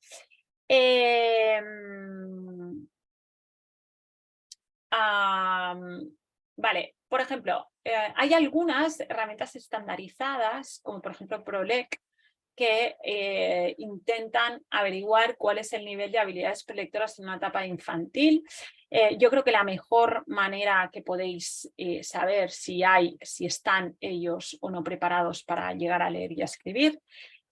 Vale, por ejemplo, hay algunas herramientas estandarizadas, como por ejemplo ProLec, que intentan averiguar cuál es el nivel de habilidades prelectoras en una etapa infantil. Yo creo que la mejor manera que podéis saber si están ellos o no preparados para llegar a leer y a escribir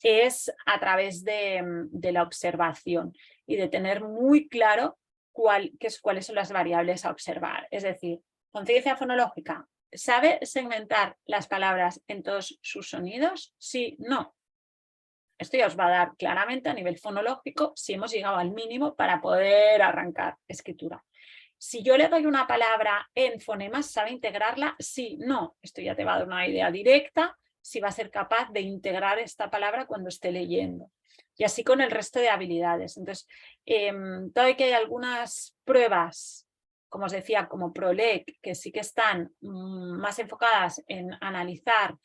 es a través de la observación y de tener muy claro cuáles son las variables a observar. Es decir, conciencia fonológica, ¿sabe segmentar las palabras en todos sus sonidos? Sí, no. Esto ya os va a dar claramente a nivel fonológico si hemos llegado al mínimo para poder arrancar escritura. Si yo le doy una palabra en fonemas, ¿sabe integrarla? Sí, no. Esto ya te va a dar una idea directa si va a ser capaz de integrar esta palabra cuando esté leyendo. Y así con el resto de habilidades. Entonces, todavía que hay algunas pruebas, como os decía, como ProLec, que sí que están más enfocadas en analizar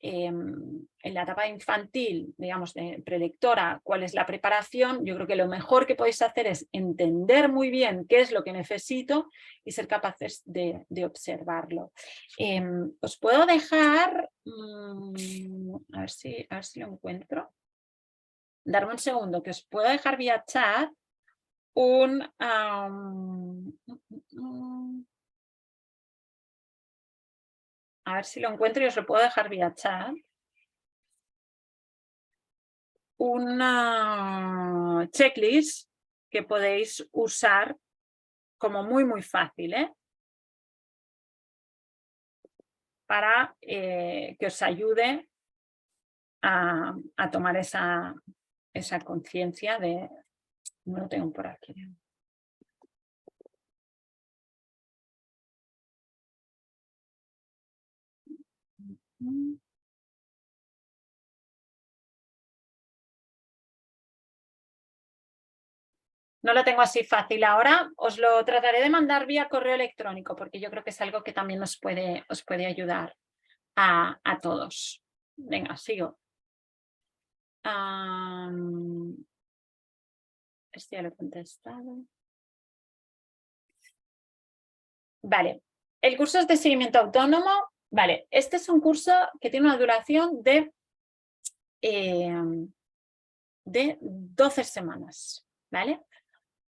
en la etapa infantil, digamos, de prelectora, cuál es la preparación. Yo creo que lo mejor que podéis hacer es entender muy bien qué es lo que necesito y ser capaces de observarlo. Os puedo dejar, a ver si lo encuentro. Darme un segundo, que os puedo dejar vía chat a ver si lo encuentro y os lo puedo dejar vía chat. Una checklist que podéis usar como muy fácil, para que os ayude a tomar esa conciencia de... No lo tengo por aquí. No lo tengo así fácil ahora, os lo trataré de mandar vía correo electrónico porque yo creo que es algo que también os puede ayudar a todos. Venga, sigo. Este ya lo he contestado. Vale, el curso es de seguimiento autónomo. Vale, este es un curso que tiene una duración de 12 semanas, ¿vale?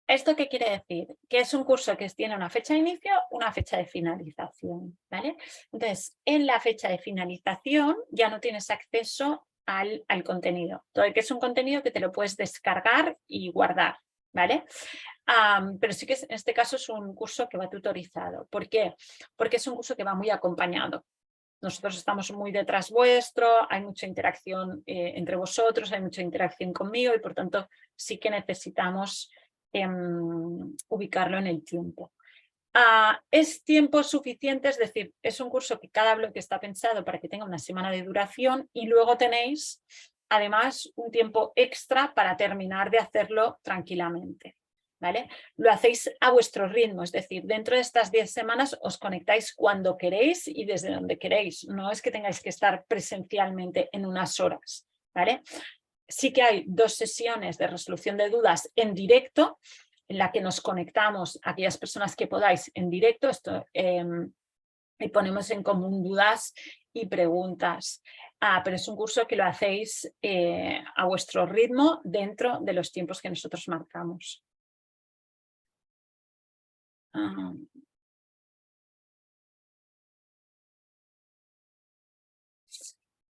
¿Esto qué quiere decir? Que es un curso que tiene una fecha de inicio, una fecha de finalización, ¿vale? Entonces, en la fecha de finalización ya no tienes acceso al contenido. Todo el que es un contenido que te lo puedes descargar y guardar, ¿vale? Pero sí que en este caso es un curso que va tutorizado. ¿Por qué? Porque es un curso que va muy acompañado. Nosotros estamos muy detrás vuestro, hay mucha interacción entre vosotros, hay mucha interacción conmigo y por tanto sí que necesitamos ubicarlo en el tiempo. ¿Es tiempo suficiente? Es decir, es un curso que cada bloque está pensado para que tenga una semana de duración y luego tenéis además un tiempo extra para terminar de hacerlo tranquilamente. ¿Vale? Lo hacéis a vuestro ritmo, es decir, dentro de estas 10 semanas os conectáis cuando queréis y desde donde queréis. No es que tengáis que estar presencialmente en unas horas. ¿Vale? Sí que hay 2 sesiones de resolución de dudas en directo, en la que nos conectamos a aquellas personas que podáis en directo y ponemos en común dudas y preguntas. Pero es un curso que lo hacéis a vuestro ritmo dentro de los tiempos que nosotros marcamos.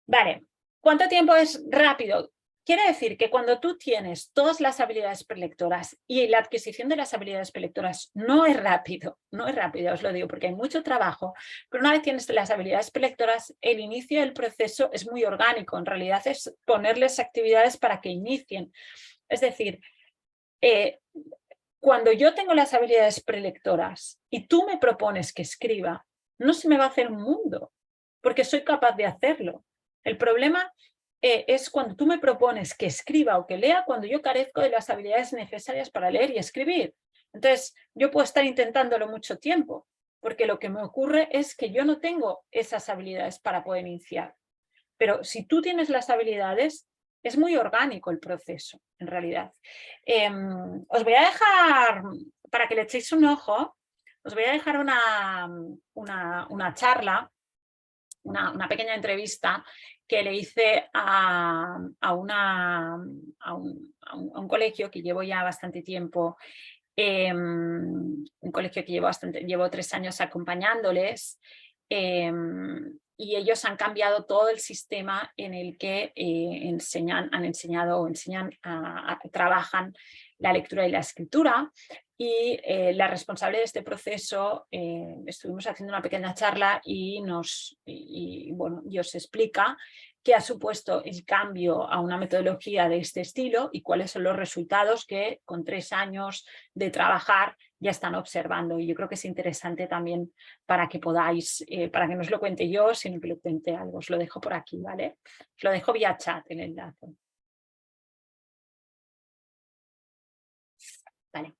Vale, ¿cuánto tiempo es rápido? Quiere decir que cuando tú tienes todas las habilidades prelectoras y la adquisición de las habilidades prelectoras no es rápido, os lo digo porque hay mucho trabajo, pero una vez tienes las habilidades prelectoras, el inicio del proceso es muy orgánico, en realidad es ponerles actividades para que inicien. Es decir, cuando yo tengo las habilidades prelectoras y tú me propones que escriba, no se me va a hacer un mundo, porque soy capaz de hacerlo. El problema es cuando tú me propones que escriba o que lea cuando yo carezco de las habilidades necesarias para leer y escribir. Entonces, yo puedo estar intentándolo mucho tiempo, porque lo que me ocurre es que yo no tengo esas habilidades para poder iniciar. Pero si tú tienes las habilidades, es muy orgánico el proceso, en realidad. Os voy a dejar, para que le echéis un ojo, os voy a dejar una charla, una pequeña entrevista que le hice a un colegio que llevo ya bastante tiempo, un colegio que llevo 3 años acompañándoles, y ellos han cambiado todo el sistema en el que trabajan la lectura y la escritura. Y la responsable de este proceso, estuvimos haciendo una pequeña charla y os explica qué ha supuesto el cambio a una metodología de este estilo y cuáles son los resultados que con 3 años de trabajar ya están observando. Y yo creo que es interesante también para que podáis, para que no os lo cuente yo, sino que lo cuente algo. Os lo dejo por aquí, ¿vale? Os lo dejo vía chat el enlace. Vale.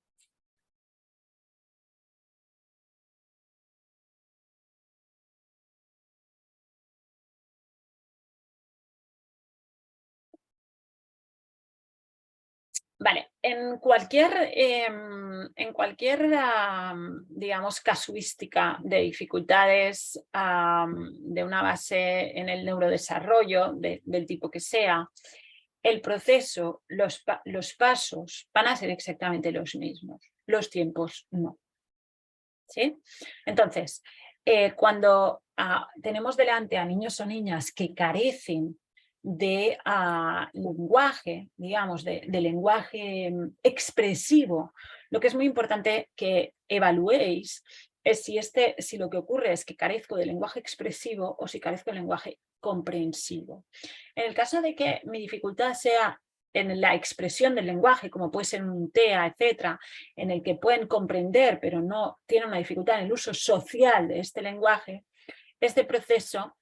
Vale, en cualquier digamos, casuística de dificultades de una base en el neurodesarrollo, del tipo que sea, el proceso, los pasos van a ser exactamente los mismos, los tiempos no. ¿Sí? Entonces, cuando tenemos delante a niños o niñas que carecen de lenguaje, digamos, de lenguaje expresivo, lo que es muy importante que evaluéis es si lo que ocurre es que carezco de lenguaje expresivo o si carezco de lenguaje comprensivo. En el caso de que mi dificultad sea en la expresión del lenguaje, como puede ser un TEA, etcétera, en el que pueden comprender, pero no tienen una dificultad en el uso social de este lenguaje, este proceso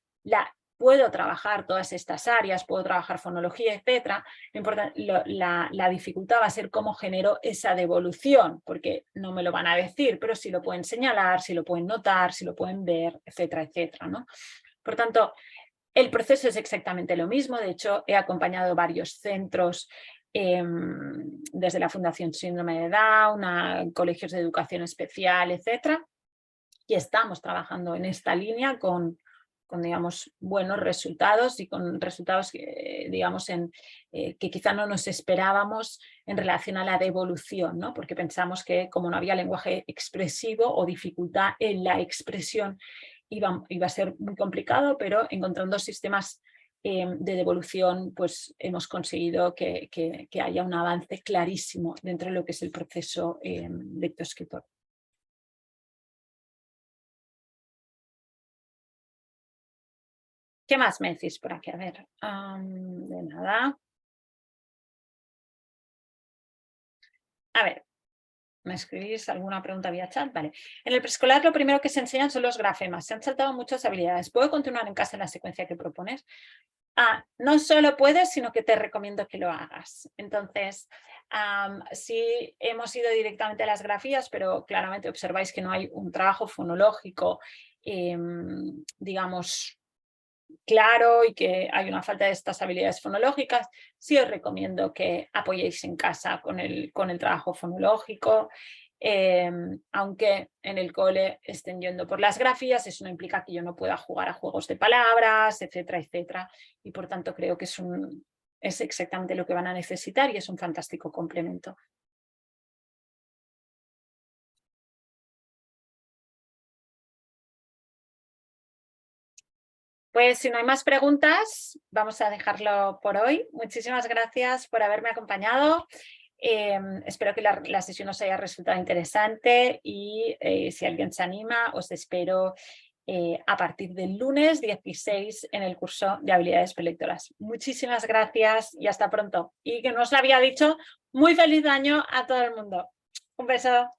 puedo trabajar todas estas áreas, puedo trabajar fonología, etcétera. La dificultad va a ser cómo genero esa devolución, porque no me lo van a decir, pero sí lo pueden señalar, sí lo pueden notar, sí lo pueden ver, etcétera, etcétera, ¿no? Por tanto, el proceso es exactamente lo mismo. De hecho, he acompañado varios centros desde la Fundación Síndrome de Down, a colegios de educación especial, etcétera, y estamos trabajando en esta línea con digamos, buenos resultados y con resultados digamos, que quizá no nos esperábamos en relación a la devolución, ¿no? Porque pensamos que como no había lenguaje expresivo o dificultad en la expresión, iba a ser muy complicado, pero encontrando sistemas de devolución, pues hemos conseguido que haya un avance clarísimo dentro de lo que es el proceso lectoescritor. ¿Qué más me decís por aquí? A ver, de nada. A ver, ¿me escribís alguna pregunta vía chat? Vale. En el preescolar lo primero que se enseñan son los grafemas. Se han saltado muchas habilidades. ¿Puedo continuar en casa en la secuencia que propones? No solo puedes, sino que te recomiendo que lo hagas. Entonces, sí hemos ido directamente a las grafías, pero claramente observáis que no hay un trabajo fonológico, digamos, claro, y que hay una falta de estas habilidades fonológicas. Sí os recomiendo que apoyéis en casa con el trabajo fonológico, aunque en el cole estén yendo por las grafías, eso no implica que yo no pueda jugar a juegos de palabras, etcétera, etcétera, y por tanto creo que es exactamente lo que van a necesitar y es un fantástico complemento. Pues si no hay más preguntas, vamos a dejarlo por hoy. Muchísimas gracias por haberme acompañado. Espero que la sesión os haya resultado interesante y si alguien se anima, os espero a partir del lunes 16 en el curso de habilidades prelectoras. Muchísimas gracias y hasta pronto. Y que no os lo había dicho, muy feliz año a todo el mundo. Un beso.